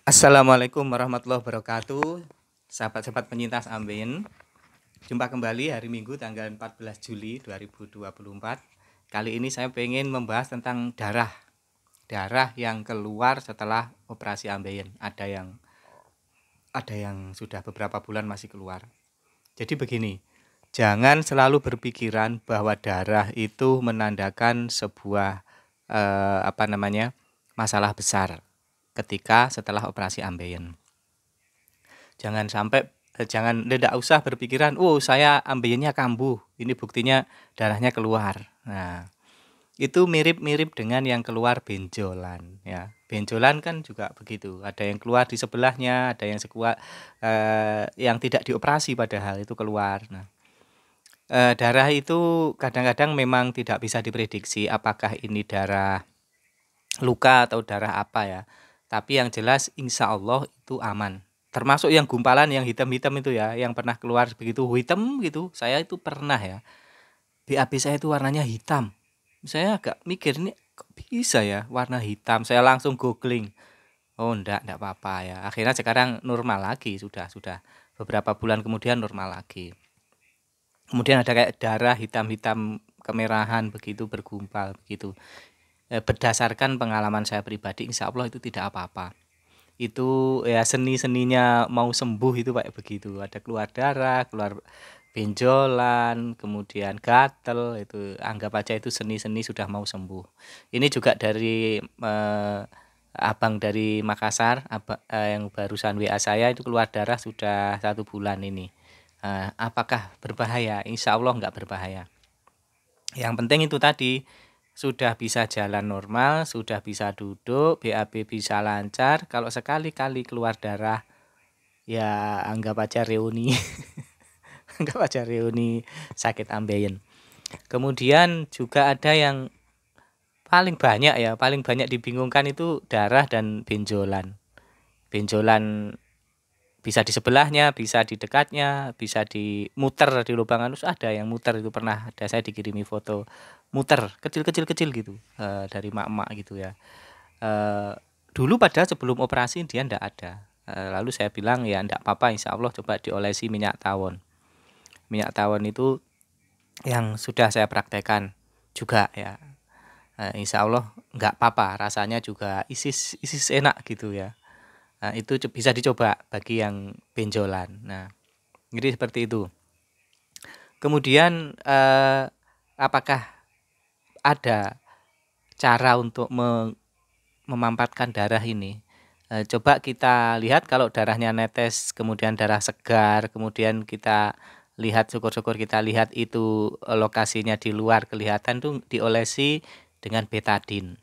Assalamualaikum warahmatullahi wabarakatuh. Sahabat-sahabat penyintas ambeien. Jumpa kembali hari Minggu tanggal 14 Juli 2024. Kali ini saya pengen membahas tentang darah. Darah yang keluar setelah operasi ambeien. Ada yang sudah beberapa bulan masih keluar. Jadi begini, jangan selalu berpikiran bahwa darah itu menandakan sebuah masalah besar ketika setelah operasi ambeien. Tidak usah berpikiran, oh saya ambeiennya kambuh, ini buktinya darahnya keluar. Nah, itu mirip-mirip dengan yang keluar benjolan, ya. Benjolan kan juga begitu, ada yang keluar di sebelahnya, ada yang yang tidak dioperasi padahal itu keluar. Nah, darah itu kadang-kadang memang tidak bisa diprediksi apakah ini darah luka atau darah apa ya. Tapi yang jelas insya Allah itu aman. Termasuk yang gumpalan yang hitam-hitam itu ya, yang pernah keluar begitu hitam gitu. Saya itu pernah ya. BAB saya itu warnanya hitam. Saya agak mikir ini kok bisa ya warna hitam. Saya langsung googling. Oh enggak apa-apa ya. Akhirnya sekarang normal lagi sudah beberapa bulan kemudian normal lagi. Kemudian ada kayak darah hitam-hitam kemerahan begitu bergumpal begitu. Berdasarkan pengalaman saya pribadi insya Allah itu tidak apa-apa. Itu ya seni-seninya mau sembuh itu kayak begitu, ada keluar darah, keluar benjolan, kemudian gatel, itu anggap aja itu seni-seni sudah mau sembuh. Ini juga dari abang dari Makassar, yang barusan WA saya itu keluar darah sudah 1 bulan ini. Apakah berbahaya? Insya Allah enggak berbahaya. Yang penting itu tadi sudah bisa jalan normal, sudah bisa duduk, BAB bisa lancar. Kalau sekali-kali keluar darah, ya anggap aja reuni, anggap aja reuni sakit ambeien. Kemudian juga ada yang paling banyak dibingungkan itu darah dan benjolan. Benjolan bisa di sebelahnya, bisa di dekatnya, bisa dimuter di lubang anus, ada yang muter itu pernah ada saya dikirimi foto muter kecil gitu dari mak-mak gitu ya. Dulu padahal sebelum operasi dia ndak ada. Lalu saya bilang ya ndak apa-apa insya Allah coba diolesi minyak tawon. Minyak tawon itu yang sudah saya praktekkan juga ya. Insya Allah nggak apa-apa, rasanya juga isis enak gitu ya. Nah, itu bisa dicoba bagi yang benjolan. Nah, jadi seperti itu. Kemudian apakah ada cara untuk memampatkan darah ini? Coba kita lihat kalau darahnya netes, kemudian darah segar, kemudian kita lihat syukur-syukur kita lihat itu lokasinya di luar kelihatan tuh diolesi dengan betadin.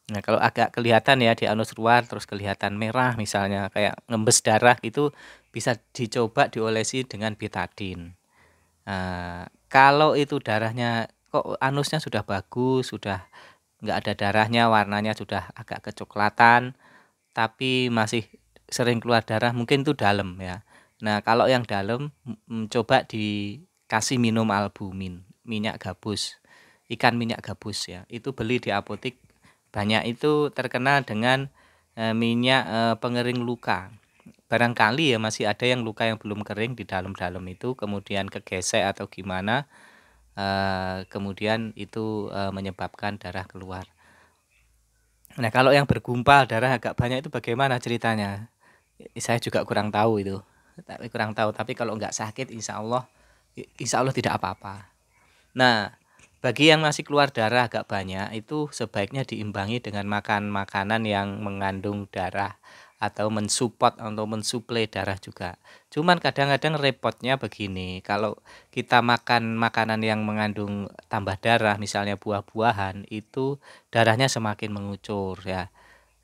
Nah, kalau agak kelihatan ya di anus luar terus kelihatan merah misalnya kayak ngembes darah itu bisa dicoba diolesi dengan betadin. Kalau itu darahnya kok anusnya sudah bagus, sudah nggak ada darahnya, warnanya sudah agak kecoklatan, tapi masih sering keluar darah, mungkin itu dalam ya. Nah, kalau yang dalam coba dikasih minum albumin, minyak gabus, ikan minyak gabus ya. Itu beli di apotik banyak itu terkenal dengan minyak pengering luka. Barangkali ya masih ada yang luka yang belum kering di dalam-dalam itu kemudian kegesek atau gimana, kemudian itu menyebabkan darah keluar. Nah, kalau yang bergumpal darah agak banyak itu bagaimana ceritanya? Saya juga kurang tahu itu. Tapi kalau enggak sakit insya Allah tidak apa-apa. Nah, bagi yang masih keluar darah agak banyak itu sebaiknya diimbangi dengan makan makanan yang mengandung darah atau mensupport atau mensuplai darah juga. Cuman kadang-kadang repotnya begini, kalau kita makan makanan yang mengandung tambah darah, misalnya buah-buahan, itu darahnya semakin mengucur ya.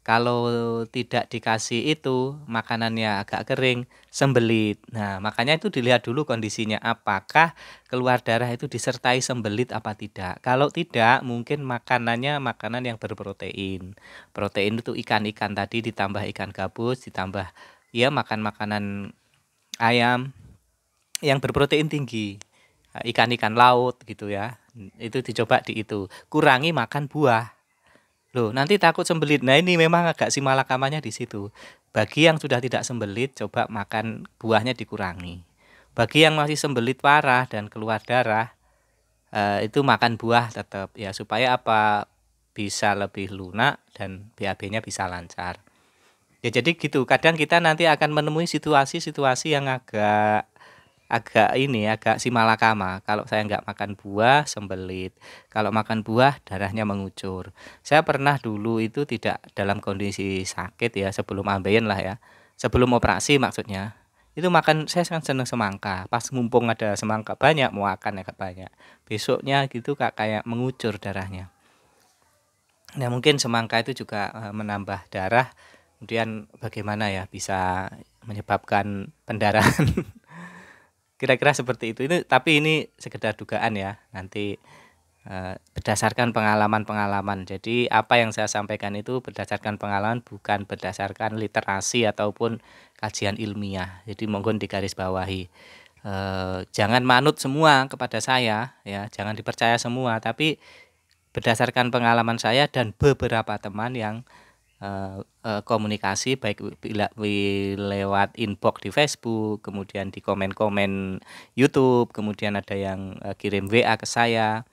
Kalau tidak dikasih itu, makanannya agak kering, sembelit. Nah, makanya itu dilihat dulu kondisinya apakah keluar darah itu disertai sembelit apa tidak. Kalau tidak, mungkin makanannya makanan yang berprotein. Protein itu ikan-ikan tadi ditambah ikan gabus, ditambah ya makan makanan ayam yang berprotein tinggi. Ikan-ikan laut gitu ya. Itu dicoba di itu. Kurangi makan buah. Loh, nanti takut sembelit. Nah, ini memang agak simalakamanya di situ. Bagi yang sudah tidak sembelit, coba makan buahnya dikurangi. Bagi yang masih sembelit parah dan keluar darah, itu makan buah tetap ya supaya apa? Bisa lebih lunak dan BAB-nya bisa lancar. Ya jadi gitu, kadang kita nanti akan menemui situasi-situasi yang agak agak ini, agak simalakama. Kalau saya nggak makan buah, sembelit. Kalau makan buah, darahnya mengucur. Saya pernah dulu itu tidak dalam kondisi sakit ya, sebelum ambeien lah ya. Sebelum operasi maksudnya. Itu makan, saya sangat senang semangka. Pas mumpung ada semangka banyak, mau makan agak banyak. Besoknya gitu kayak mengucur darahnya. Nah, mungkin semangka itu juga menambah darah. Kemudian bagaimana ya bisa menyebabkan pendarahan. Kira-kira seperti itu. Tapi ini sekedar dugaan ya. Nanti berdasarkan pengalaman-pengalaman. Jadi apa yang saya sampaikan itu berdasarkan pengalaman, bukan berdasarkan literasi ataupun kajian ilmiah. Jadi monggo digarisbawahi. Jangan manut semua kepada saya ya, jangan dipercaya semua, tapi berdasarkan pengalaman saya dan beberapa teman yang komunikasi baik lewat inbox di Facebook, kemudian di komen-komen YouTube, kemudian ada yang kirim WA ke saya.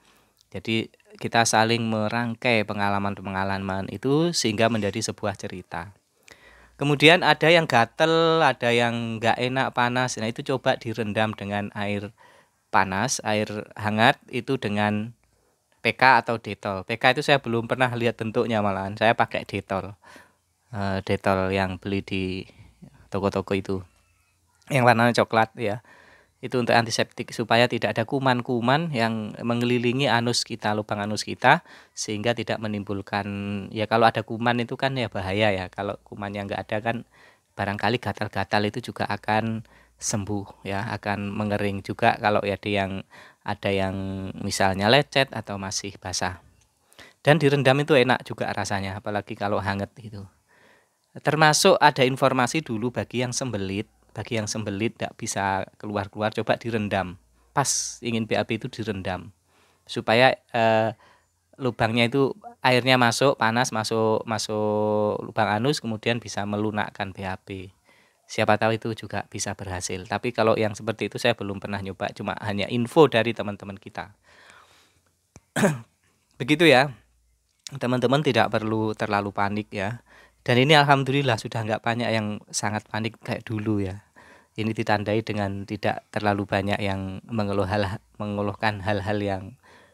Jadi kita saling merangkai pengalaman-pengalaman itu sehingga menjadi sebuah cerita. Kemudian ada yang gatel, ada yang nggak enak panas. Nah, itu coba direndam dengan air panas, air hangat itu dengan PK atau Detol. PK itu saya belum pernah lihat bentuknya, malahan saya pakai Detol. Detol yang beli di toko-toko itu. Yang warnanya coklat ya. Itu untuk antiseptik supaya tidak ada kuman-kuman yang mengelilingi anus kita, lubang anus kita, sehingga tidak menimbulkan, ya kalau ada kuman itu kan ya bahaya ya. Kalau kuman yang enggak ada kan barangkali gatal-gatal itu juga akan sembuh ya, akan mengering juga kalau ya ada yang misalnya lecet atau masih basah. Dan direndam itu enak juga rasanya, apalagi kalau hangat gitu. Termasuk ada informasi dulu bagi yang sembelit tidak bisa keluar-keluar, coba direndam. Pas ingin BAB itu direndam supaya lubangnya itu airnya masuk, panas masuk lubang anus, kemudian bisa melunakkan BAB. Siapa tahu itu juga bisa berhasil. Tapi kalau yang seperti itu saya belum pernah nyoba, cuma hanya info dari teman-teman kita. Begitu ya. Teman-teman tidak perlu terlalu panik ya. Dan ini alhamdulillah sudah nggak banyak yang sangat panik kayak dulu ya. Ini ditandai dengan tidak terlalu banyak yang mengeluhkan hal-hal yang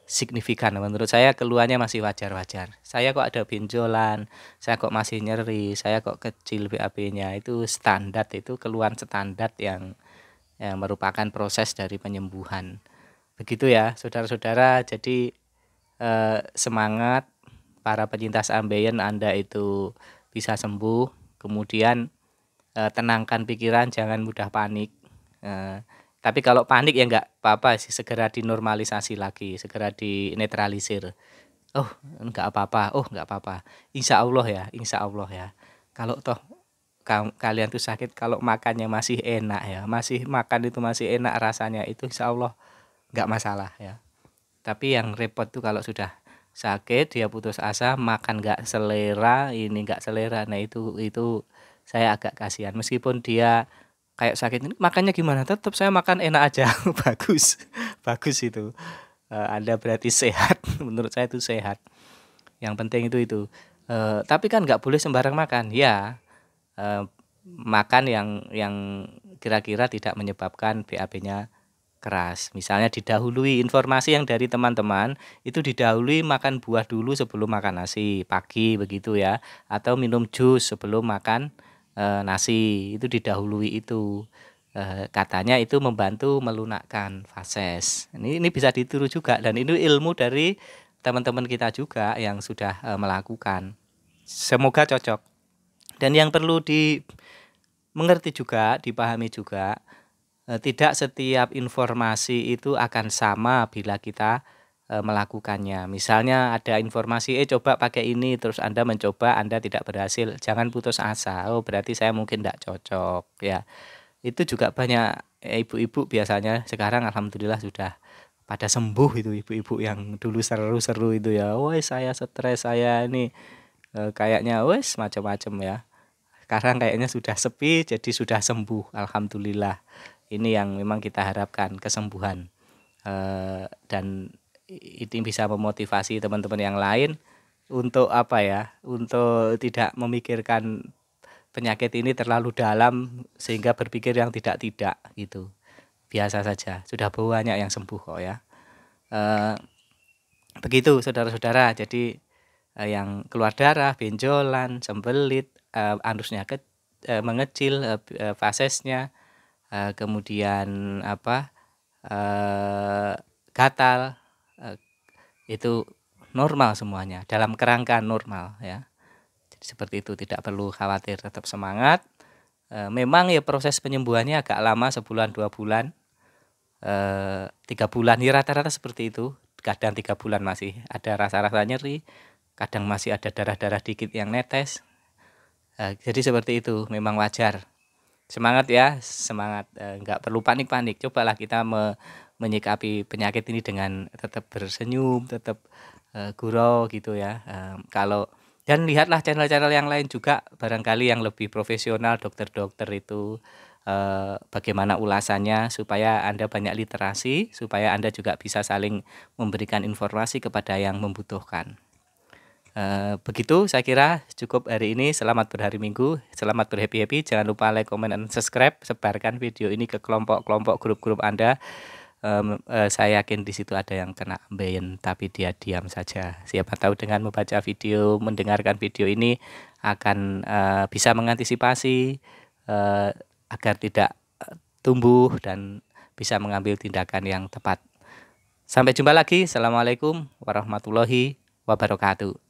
signifikan. Menurut saya keluhannya masih wajar-wajar. Saya kok ada benjolan, saya kok masih nyeri, saya kok kecil BAB-nya, itu standar, itu keluhan standar yang merupakan proses dari penyembuhan. Begitu ya, saudara-saudara. Jadi semangat para penyintas ambeien, Anda itu bisa sembuh. Kemudian tenangkan pikiran, jangan mudah panik. Tapi kalau panik ya enggak apa-apa sih, segera dinormalisasi lagi, segera dinetralisir. Oh, enggak apa-apa. Oh, enggak apa-apa. Insya Allah ya. Kalau toh kalian tuh sakit, kalau makannya masih enak ya, masih makan itu masih enak rasanya, itu insya Allah enggak masalah ya. Tapi yang repot tuh kalau sudah sakit, dia putus asa, makan enggak selera, ini enggak selera. Nah, itu saya agak kasihan. Meskipun dia kayak sakit ini makannya gimana, tetap saya makan enak aja. Bagus. Bagus itu. Anda berarti sehat. Menurut saya itu sehat. Yang penting itu. Tapi kan nggak boleh sembarang makan. Ya, makan yang kira-kira tidak menyebabkan BAB-nya keras. Misalnya didahului informasi yang dari teman-teman, itu didahului makan buah dulu sebelum makan nasi pagi begitu ya, atau minum jus sebelum makan nasi, itu didahului itu. Katanya itu membantu melunakkan fases. Ini bisa ditiru juga, dan ini ilmu dari teman-teman kita juga yang sudah melakukan. Semoga cocok. Dan yang perlu dimengerti juga, dipahami juga, tidak setiap informasi itu akan sama bila kita melakukannya. Misalnya ada informasi, coba pakai ini, terus Anda mencoba, Anda tidak berhasil, jangan putus asa. Oh, berarti saya mungkin tidak cocok ya. Itu juga banyak ibu-ibu biasanya sekarang alhamdulillah sudah pada sembuh, itu ibu-ibu yang dulu seru-seru itu ya. Woi, saya stres, saya ini kayaknya wes macam-macam ya. Sekarang kayaknya sudah sepi, jadi sudah sembuh, alhamdulillah. Ini yang memang kita harapkan, kesembuhan. Dan ini bisa memotivasi teman-teman yang lain untuk apa ya, untuk tidak memikirkan penyakit ini terlalu dalam sehingga berpikir yang tidak-tidak gitu. Biasa saja, sudah banyak yang sembuh kok ya. Begitu saudara-saudara, jadi yang keluar darah, benjolan, sembelit, anusnya mengecil, fasesnya, kemudian gatal, itu normal semuanya, dalam kerangka normal ya. Jadi seperti itu, tidak perlu khawatir, tetap semangat. Memang ya proses penyembuhannya agak lama, sebulan 2 bulan, 3 bulan ya rata-rata seperti itu. Kadang 3 bulan masih ada rasa-rasa nyeri, kadang masih ada darah-darah dikit yang netes. Jadi seperti itu, memang wajar. Semangat ya, semangat, nggak perlu panik-panik. Cobalah kita menyikapi penyakit ini dengan tetap bersenyum, tetap gurau gitu ya. Dan lihatlah channel-channel yang lain juga, barangkali yang lebih profesional, dokter-dokter itu bagaimana ulasannya, supaya Anda banyak literasi, supaya Anda juga bisa saling memberikan informasi kepada yang membutuhkan. Begitu saya kira cukup hari ini. Selamat berhari Minggu, selamat berhappy-happy. Jangan lupa like, comment, dan subscribe. Sebarkan video ini ke kelompok-kelompok grup-grup Anda. Saya yakin di situ ada yang kena ambeien tapi dia diam saja. Siapa tahu dengan membaca video, mendengarkan video ini akan bisa mengantisipasi agar tidak tumbuh dan bisa mengambil tindakan yang tepat. Sampai jumpa lagi. Assalamualaikum warahmatullahi wabarakatuh.